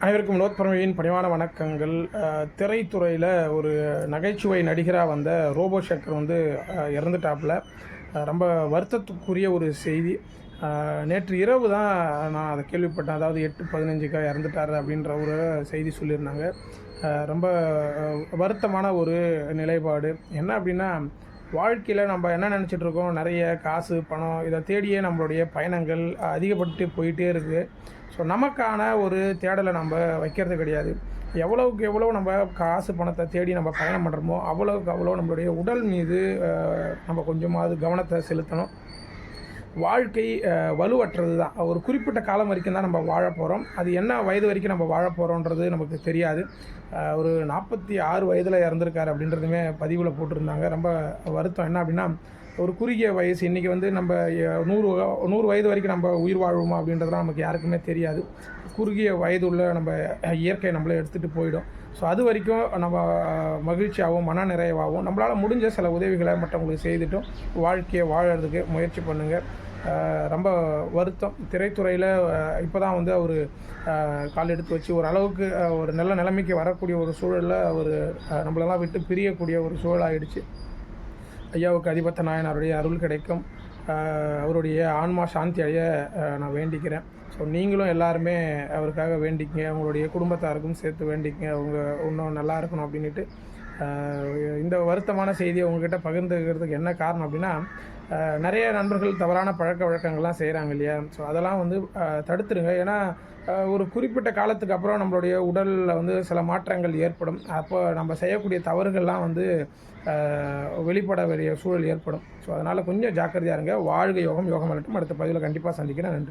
அனைவருக்கும் வினோத் பரமேயின் பணிவான வணக்கங்கள். திரைத்துறையில் ஒரு நகைச்சுவை நடிகராக வந்த ரோபோ சங்கர் வந்து இறந்துட்டாப்புல. ரொம்ப வருத்தத்துக்குரிய ஒரு செய்தி. நேற்று இரவு தான் நான் அதை கேள்விப்பட்டேன். அதாவது 8:15க்கு இறந்துட்டார் அப்படின்ற ஒரு செய்தி சொல்லியிருந்தாங்க. ரொம்ப வருத்தமான ஒரு நிலைப்பாடு. என்ன அப்படின்னா, வாழ்க்கையில் நம்ம என்ன நினச்சிட்ருக்கோம், நிறைய காசு பணம் இதை தேடியே நம்மளுடைய பயணங்கள் அதிகப்பட்டு போயிட்டே இருக்குது. ஸோ நமக்கான ஒரு தேடலை நம்ம வைக்கிறது கிடையாது. எவ்வளோவுக்கு எவ்வளோ நம்ம காசு பணத்தை தேடி நம்ம பயணம் பண்ணுறோமோ அவ்வளோவுக்கு அவ்வளோ நம்மளுடைய உடல் மீது நம்ம கொஞ்சமாவது கவனத்தை செலுத்தணும். வாழ்க்கை வலுவற்றது தான். ஒரு குறிப்பிட்ட காலம் வரைக்கும் தான் நம்ம வாழ போகிறோம். அது என்ன வயது வரைக்கும் நம்ம வாழ போகிறோன்றது நமக்கு தெரியாது. ஒரு 46 வயதில் இறந்துருக்காரு அப்படின்றதுமே பதிவில் போட்டிருந்தாங்க. ரொம்ப வருத்தம். என்ன அப்படின்னா, ஒரு குறுகிய வயசு. இன்றைக்கி வந்து நம்ம 100 வயது வரைக்கும் நம்ம உயிர் வாழ்வோமா அப்படின்றதுலாம் நமக்கு யாருக்குமே தெரியாது. குறுகிய வயது உள்ள நம்ம இயற்கை நம்மளை எடுத்துகிட்டு போயிடும். ஸோ அது வரைக்கும் நம்ம மகிழ்ச்சியாகவும் மன நிறைவாகவும் நம்மளால் முடிஞ்ச சில உதவிகளை மற்றவங்களுக்கு செய்துட்டும் வாழ்க்கையை வாழறதுக்கு முயற்சி பண்ணுங்கள். ரொம்ப வருத்தம். திரைத்துறையில் இப்போ தான் வந்து அவர் கால் எடுத்து வச்சு ஓரளவுக்கு ஒரு நல்ல நிலைமைக்கு வரக்கூடிய ஒரு சூழலில் அவர் நம்மளெல்லாம் விட்டு பிரியக்கூடிய ஒரு சூழலாகிடுச்சு. ஐயாவுக்கு அதிபத்த நாயனாருடைய அருள் கிடைக்கும். அவருடைய ஆன்மா சாந்தி அடைய நான் வேண்டிக்கிறேன். ஸோ நீங்களும் எல்லாருமே அவருக்காக வேண்டிக்கங்க. அவங்களுடைய குடும்பத்தாருக்கும் சேர்த்து வேண்டிக்கங்க. அவங்க இன்னும் நல்லா இருக்கணும் அப்படின்ட்டு. இந்த வருத்தமான செய்தியை உங்கள்கிட்ட பகிர்ந்துக்கிறதுக்கு என்ன காரணம் அப்படின்னா, நிறைய நண்பர்கள் தவறான பழக்க வழக்கங்கள்லாம் செய்கிறாங்க இல்லையா? ஸோ அதெல்லாம் வந்து தடுத்துடுங்க. ஏன்னா ஒரு குறிப்பிட்ட காலத்துக்கு அப்புறம் நம்மளுடைய உடலில் வந்து சில மாற்றங்கள் ஏற்படும். அப்போ நம்ம செய்யக்கூடிய தவறுகள்லாம் வந்து வெளிப்பட வேண்டிய சூழல் ஏற்படும். ஸோ அதனால் கொஞ்சம் ஜாக்கிரதையாக இருங்க. வாழ்க யோகம், யோகம் வரட்டும். அடுத்த பதிவில் கண்டிப்பாக சந்திக்கிறேன். நன்றி.